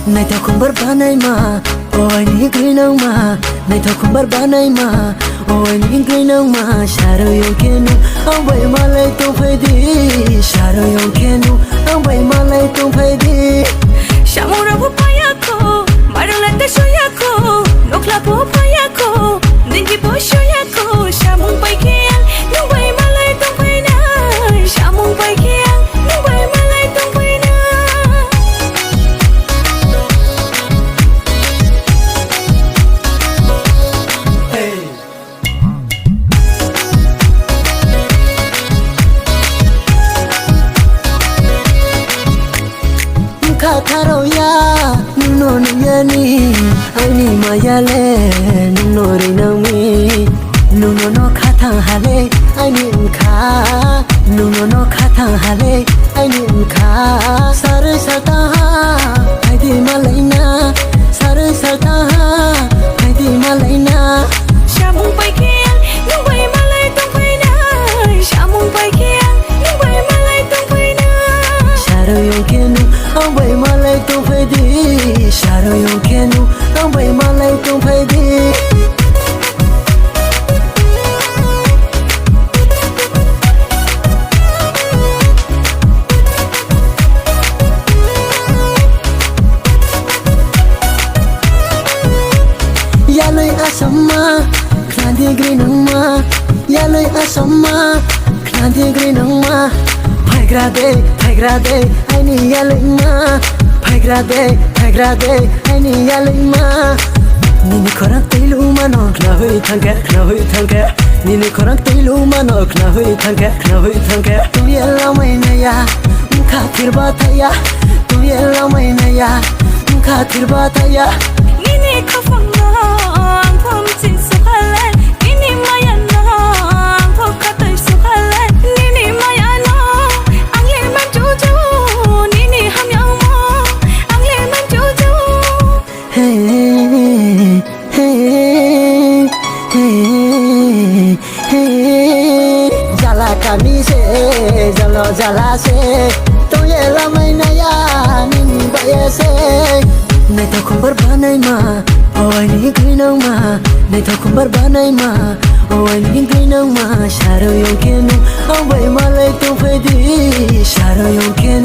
Này thao không bớt bán ai mà ôi ní cười nông mà này thao không bớt bán ai mà ôi ní cười nông mà xa rồi yêu kia nu ông vậy mà lại tung phải đi xa rồi yêu kia nu ông vậy mà lại tung phải đi xa mù ra bố phải ako mà rồi lại tới số ako nốt là bố phải ako nên chỉ bố số ako xa mù bay kia nung vậy mà lại tung phải na xa mù bay kia nung vậy mà lại tung phải na Kataroya nuno niyani aini mayale nuno rinami nuno no khatang hale aini kha nuno no khatang hale aini kha sare sata haidi malaina sare sata haidi malaina xa mù bay kia nung vậy mà lại tung phải na xa mù bay kia nung vậy mà lại tung phải na xa rồi yêu kia nu ông vậy mà lại tung phải đi xa rồi yêu kia nu ông vậy mà lại tung phải đi ya lời asama klanti gri nang ma ya lời asama klanti gri nang ma phai grade ai ni ya lời ma phai grade ai ni ya lời ma nini khorak teilu ma no khna hui thangke nini khorak teilu ma no khna hui thangke tu ye la mai na ya mukha thirba thaya tu ye la mai na ya mukha thirba thaya nini khafang na ang phom chin su hale nini maya na ang phok ka tai su hale nini maya na ang le man chu chu nini ham yang mo ang le man chu chu hey hey hey hey jala kami se jala se tu ye la mai na ya nini ba ye se này tao không bớt bán ai mà ôi ní cười nông mà này tao không bớt bán ai mà ôi ní cười nông mà xa rồi yêu kia nu ông vậy mà lại tung phải đi xa rồi yêu kia